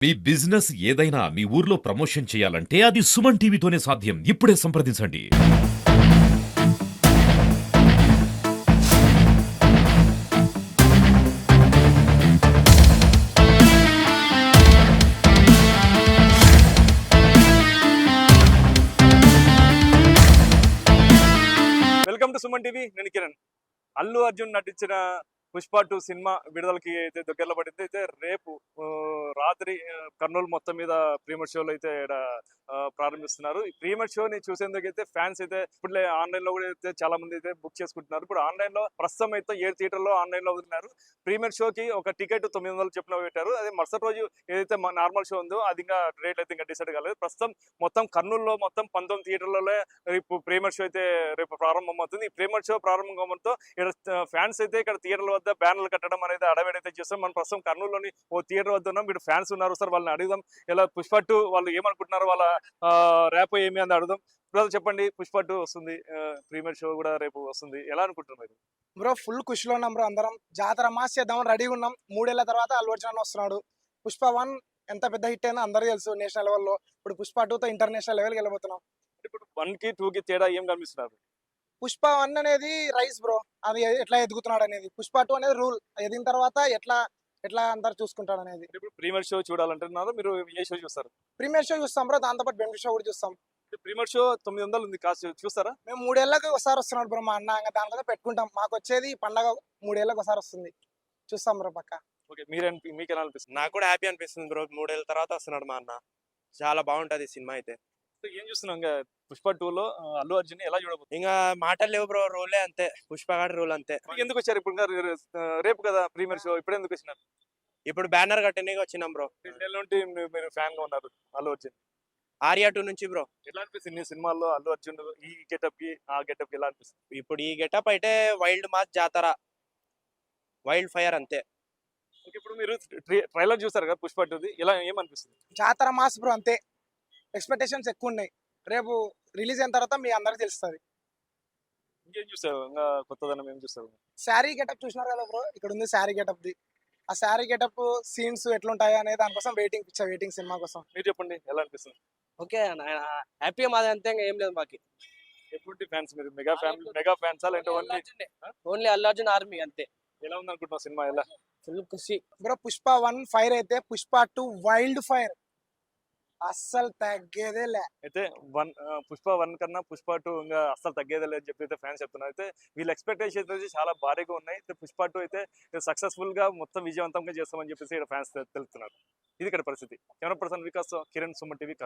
మీ business ఏదైనా మీ ఊర్లో promotion చేయాలంటే అది సుమన్ టీవీతోనే సాధ్యం. ఇప్పుడే సంప్రదించండి. Welcome to Suman TV. నేను కిరణ్. అల్లు అర్జున్ నటించిన పుష్ప 2 సినిమా విడుదలకి అయితే దగ్గరలో పడింది. అయితే రేపు రాత్రి కర్నూలు మొత్తం మీద ప్రీమియర్ షోలు అయితే ప్రారంభిస్తున్నారు. ఈ ప్రీమియర్ షోని చూసేందుకు అయితే ఫ్యాన్స్ అయితే ఇప్పుడు ఆన్లైన్ లో కూడా అయితే చాలా మంది అయితే బుక్ చేసుకుంటున్నారు. ఇప్పుడు ఆన్లైన్ లో ప్రస్తుతం అయితే 7 థియేటర్లో ఆన్లైన్ లో వదిలినారు. ప్రీమియర్ షోకి ఒక టికెట్ 900 చెప్పిన పెట్టారు. అదే మరుసటి రోజు ఏదైతే నార్మల్ షో ఉందో అది ఇంకా రేట్ అయితే ఇంకా డిసైడ్ కాలేదు. ప్రస్తుతం మొత్తం కర్నూలులో మొత్తం 19 థియేటర్లలో రేపు ప్రీమియర్ షో అయితే రేపు ప్రారంభం అవుతుంది. ఈ ప్రీమియర్ షో ప్రారంభం కావడంతో ఇక్కడ ఫ్యాన్స్ అయితే ఇక్కడ థియేటర్ల వద్ద బ్యానర్లు కట్టడం అనేది అడవేడైతే చేస్తాం. మనం ప్రస్తుతం కర్నూలులోని ఓ థియేటర్ వద్ద ఉన్నాం. ఇక్కడ ఫ్యాన్స్ ఉన్నారు. సార్ వాళ్ళని అడుగుదాం, ఇలా పుష్ప 2 వాళ్ళు ఏమనుకుంటున్నారు, వాళ్ళ ర్యాప్ ఏమి అని అడుగుదాం. బ్రదర్ చెప్పండి, పుష్ప 2 వస్తుంది, ప్రీమియర్ షో కూడా రేపు వస్తుంది, ఎలా అనుకుంటున్నారు మీరు? బ్రో ఫుల్ ఖుషిలో ఉన్నాం బ్రో. అందరం జాతర మాస్ చేద్దాం రెడీగా ఉన్నాం. 3 ఏళ్ల తర్వాత అల్లు అర్జున్ వస్తున్నాడు. పుష్ప 1 ఎంత పెద్ద హిట్ అయినా అందరికీ తెలుసు నేషనల్ లెవెల్లో. ఇప్పుడు పుష్ప 2 తో ఇంటర్నేషనల్ లెవెల్కి వెళ్ళిపోతున్నాం. ఇప్పుడు 1 కి 2 కి తేడా ఏం కనిపిస్తున్నారు? పుష్ప 1 అనేది రైస్ బ్రో, అది ఎట్లా ఎదుగుతున్నాడు అనేది. పుష్ప 2 అనేది రూల్, ఎదిగిన తర్వాత ఎట్లా ఎట్లా అందరు చూసుకుంటాడు అనేది. ఇప్పుడు ప్రీమియర్ షో చూడాలంటున్నారు, మీరు ఏ షో చూస్తారు? ప్రీమియర్ షో చూస్తాం బ్రో, దాంతోపాటు బెనిఫిట్ షో కూడా చూస్తాం. ప్రీమియర్ షో 900 ఉంది, కాస్ట్ చూస్తారా? మేము 3 ఏళ్ళకి ఒకసారి వస్తున్నాడు బ్రో మా అన్న, ఇంకా దానితో పెట్టుకుంటాం. మాకు వచ్చేది పండగ 3 ఏళ్ళకి ఒకసారి వస్తుంది, చూస్తాం బ్రో పక్క. ఓకే, మీకు ఎలా అనిపిస్తుంది? నాకు కూడా హ్యాపీ అనిపిస్తుంది బ్రో. 3 ఏళ్ళ తర్వాత వస్తున్నాడు మా అన్న. చాలా బాగుంటది సినిమా అయితే. ఏం చూస్తున్నాం ఇంకా పుష్ప 2 లో అల్లు అర్జున్ ఎలా చూడబోతుంది? ఇంకా మాటలు లేవు బ్రో, రోలే అంతే, పుష్పగాడి రోల్ అంతే. ఎందుకు వచ్చారు ఇప్పుడు? రేపు కదా ప్రీమియర్ షో, ఇప్పుడు ఎందుకు వచ్చినారు? ఇప్పుడు బ్యానర్ కట్టడానికి వచ్చినాం బ్రో. నెల నుండి మీరు ఫ్యాన్ గా ఉన్నారు అల్లు అర్జున్. ఆర్యా 2 నుంచి బ్రో. ఎలా అనిపిస్తుంది ఈ సినిమాల్లో అల్లు అర్జున్ ఈ గెటప్ కి ఆ గెటప్ కి ఎలా అనిపిస్తుంది? ఇప్పుడు ఈ గెటప్ అయితే వైల్డ్ మాస్ జాతర, వైల్డ్ ఫైర్ అంతే. ఓకే, ఇప్పుడు మీరు ట్రైలర్ చూసారు కదా పుష్ప 2ది, ఎలా ఏమనిపిస్తుంది? జాతర మాస్ బ్రో అంతే. ఎక్స్పెక్టేషన్స్ ఎక్కువ ఉన్నాయి. రేపు రిలీజ్ అయిన తర్వాత మీ అందరికి తెలుస్తుంది. ఇంకేం చూస్తారు? ఇంకా కొత్తదనం ఏం చూస్తారు? శారీ గెటప్ చూసినారు కదా బ్రో, ఇక్కడ ఉంది శారీ గెటప్ ది. ఆ శారీ గెటప్ సీన్స్ ఎట్లుంటాయి అనే దానికోసం వెయిటింగ్ సినిమా కోసం. మీరు చెప్పండి, ఎలా అనిపిస్తుంది? ఓకే హ్యాపీ మాది అంతే, ఇంకా ఏం లేదు మాకి. ఎప్పుడు ఫ్యాన్స్ మీరు? మెగా ఫ్యాన్స్ లేదంటే ఓన్లీ అల్లు అర్జున్ ఆర్మీ అంతే. ఎలా ఉంది అనుకుంటున్నావు సినిమా? ఎలా ఫుల్ ఖుషి బ్రో. పుష్ప 1 ఫైర్ అయితే పుష్ప 2 వైల్డ్ ఫైర్, అస్సలు తగ్గేదేలే. అయితే పుష్ప 1 కన్నా పుష్ప 2 ఇంకా అస్సలు తగ్గేదే లేదని చెప్పి అయితే ఫ్యాన్స్ చెప్తున్నారు. అయితే వీళ్ళ ఎక్స్పెక్టేషన్స్ అయితే చాలా భారీగా ఉన్నాయి. అయితే పుష్ప 2 అయితే సక్సెస్ఫుల్ గా మొత్తం విజయవంతంగా చేస్తామని చెప్పేసి ఇక్కడ ఫ్యాన్స్ తెలుస్తున్నారు. ఇది ఇక్కడ పరిస్థితి. Camera person Vikas, Kiran, Suman TV.